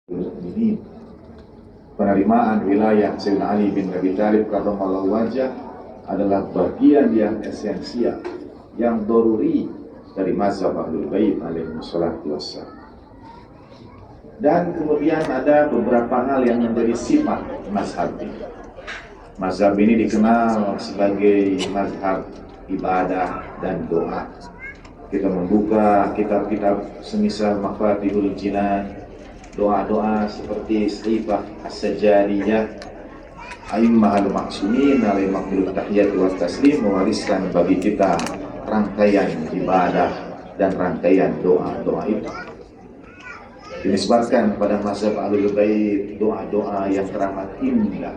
Ini penerimaan wilayah Sayyidina Ali bin Abi Thalib karramallahu wajhah adalah bagian yang esensial, yang daruri dari mazhab Ahlul Bait alaihi wassalatu wassalam. Dan kemudian ada beberapa hal yang menjadi sifat mazhab ini. Mazhab ini dikenal sebagai mazhab ibadah dan doa. Kita membuka kitab-kitab semisal Mafatihul Jinan, doa-doa seperti Sifah As-Sajariyah, A'immah al-Maksumin alaihi makhluk tahiyat wa taslim, mewariskan bagi kita rangkaian ibadah dan rangkaian doa-doa itu. Dinisbatkan pada mazhab Ahlul Bait doa-doa yang teramat indah.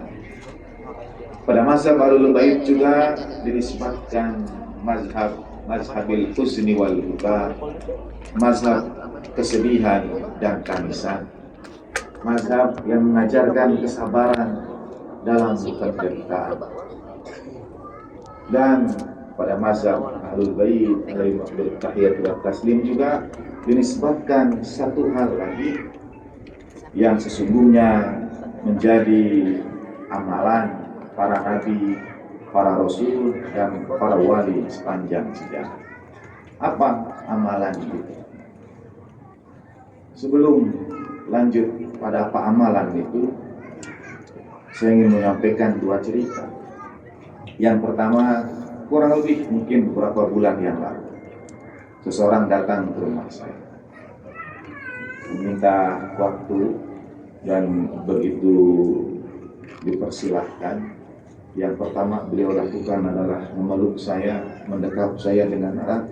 Pada mazhab Ahlul Bait juga dinisbatkan mazhabil husni wal buka, mazhab kesedihan dan tangisan, mazhab yang mengajarkan kesabaran dalam penderitaan. Dan pada mazhab Ahlul Bait alaihi makhluk tahiyat wa taslim juga dinisbatkan satu hal lagi yang sesungguhnya menjadi amalan para nabi, para rasul, dan para wali sepanjang sejarah. Apa amalan itu? Sebelum lanjut pada apa amalan itu, saya ingin menyampaikan dua cerita. Yang pertama, kurang lebih mungkin beberapa bulan yang lalu, seseorang datang ke rumah saya, meminta waktu, dan begitu dipersilahkan, yang pertama beliau lakukan adalah memeluk saya, mendekap saya dengan erat,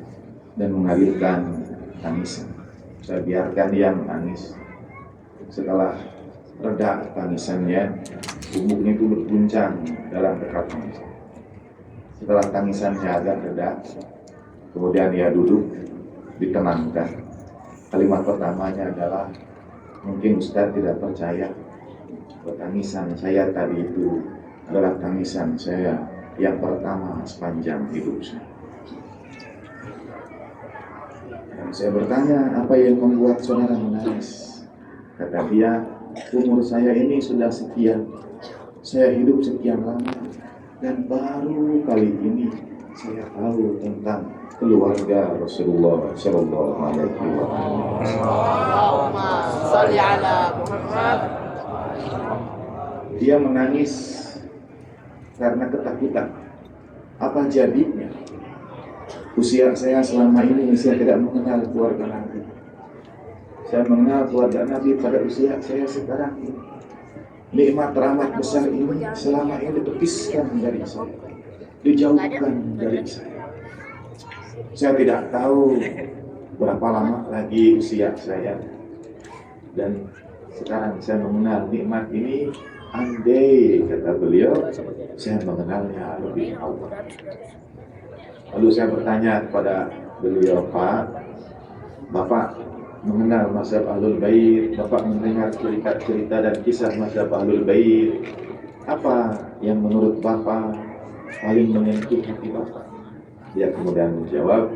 dan mengalirkan tangisan. Saya biarkan dia menangis. Setelah reda tangisannya, tubuhnya itu berguncang dalam dekapnya. Setelah tangisannya agak reda, kemudian dia duduk, ditenangkan. Kalimat pertamanya adalah, mungkin Ustaz tidak percaya, tangisan saya tadi itu adalah tangisan saya yang pertama sepanjang hidup saya. Dan saya bertanya, apa yang membuat saudara menangis? Kata dia, umur saya ini sudah sekian, saya hidup sekian lama, dan baru kali ini saya tahu tentang keluarga Rasulullah Sallallahu Alaihi Wasallam. Dia menangis karena ketakutan. Apa jadinya? Usia saya selama ini saya tidak mengenal keluarga Nabi. Saya mengenal keluarga Nabi pada usia saya sekarang ini. Nikmat rahmat besar ini selama ini dipisahkan dari saya, dijauhkan dari saya. Saya tidak tahu berapa lama lagi usia saya, dan sekarang saya mengenal nikmat ini. Andai, kata beliau, saya mengenalnya lebih awal. Lalu saya bertanya kepada beliau, Pak, Bapak mengenal mazhab Ahlul Bait, Bapak mendengar cerita dan kisah mazhab Ahlul Bait, apa yang menurut Bapak paling menyentuh hati Bapak? Dia kemudian menjawab,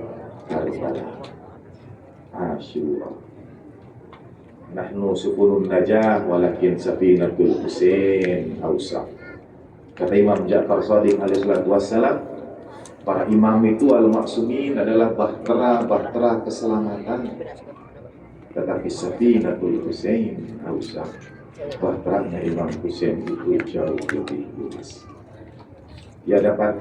Karbala, Asyura. Nahnu sukunun najah walakin safinatul Husain awsaf. Kata Imam Ja'far Shadiq alaihi salatu wassalam, para imam itu al-maksumin adalah bahtera keselamatan. Tetapi safinatul Husain awsaf, bahteranya Imam Husain itu jauh lebih luas. Dia dapat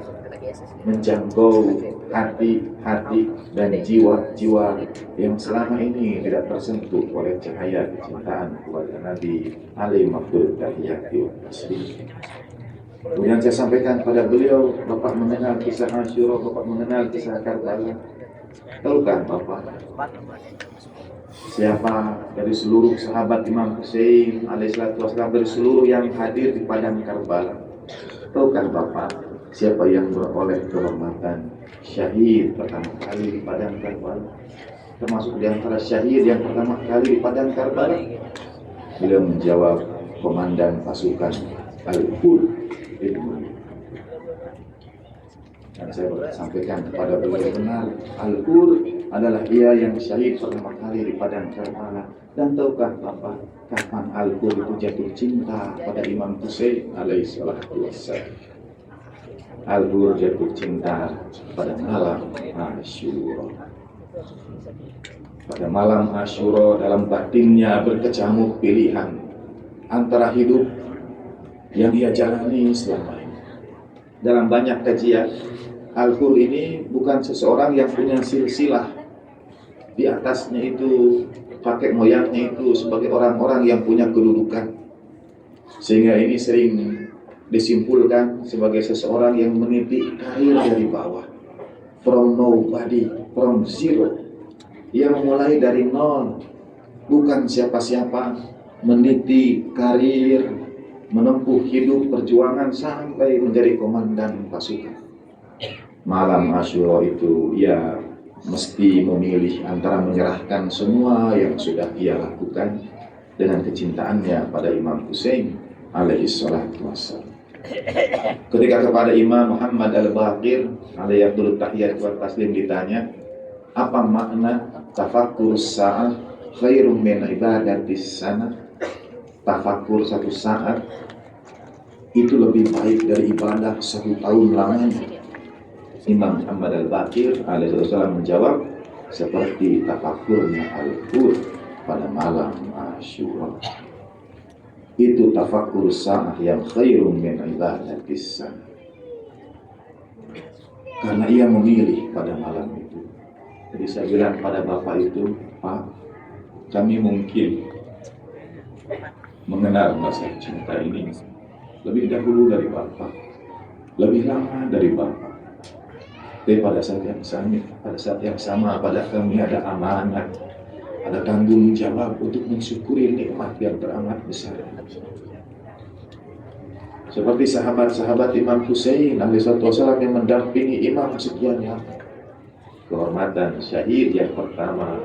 menjangkau hati-hati dan jiwa-jiwa yang selama ini tidak tersentuh oleh cahaya kecintaan kepada Nabi alaihi makhluk tahiyati wa taslim. Kemudian saya sampaikan pada beliau, Bapak mengenal kisah Asyura, Bapak mengenal kisah Karbala. Tahukah Bapak siapa dari seluruh sahabat Imam Husain alaihissalatu wassalam, dari seluruh yang hadir di padang Karbala? Tahukah Bapak siapa yang beroleh kehormatan syahid pertama kali di padang Karbala? Termasuk di antara syahid yang pertama kali di padang Karbala? Beliau menjawab, komandan pasukan Al-Qur. Dan saya sampaikan kepada beliau, benar, Al-Qur adalah ia yang syahid pertama kali di padang Karbala. Dan tahukah Bapak kapan Al-Hur itu jatuh cinta pada Imam Husain alaihi salatu wassalam? Al-Hur jatuh cinta pada malam Asyura. Pada malam Asyura dalam batinnya berkecamuk pilihan antara hidup yang ia jalani selama ini. Dalam banyak kajian, Al-Hur ini bukan seseorang yang punya silsilah di atasnya itu, kakek moyangnya itu sebagai orang-orang yang punya kedudukan, sehingga ini sering disimpulkan sebagai seseorang yang meniti karir dari bawah, from nobody, from zero. Ia memulai dari nol, bukan siapa-siapa, meniti karir, menempuh hidup perjuangan sampai menjadi komandan pasukan. Malam Asyura itu ia mesti memilih antara menyerahkan semua yang sudah ia lakukan dengan kecintaannya pada Imam Husain alaihi salatu wassalam. Ketika kepada Imam Muhammad Al-Baqir alaihi afdhalut tahiyat wa taslim ditanya, apa makna tafakkur sa'ah khairum min ibadatis sana? Tafakkur satu saat itu lebih baik dari ibadah 1 tahun lamanya. Imam Muhammad Al-Baqir alaihi wasallam menjawab, seperti tafakkurnya Al-Hur pada malam Asyura. Itu tafakkur sa'ah yang khairun min ibadatis sana. Karena ia memilih pada malam itu. Jadi saya bilang pada Bapak itu, Pak, kami mungkin mengenal masa cinta ini lebih dahulu dari Bapak, lebih lama dari Bapak. Tapi pada saat yang sama pada kami ada amanat, ada tanggung jawab untuk mensyukuri nikmat yang teramat besar. Seperti sahabat-sahabat Imam Husain alaihissalatu wassalam yang mendampingi Imam sekian lama. Kehormatan syahid yang pertama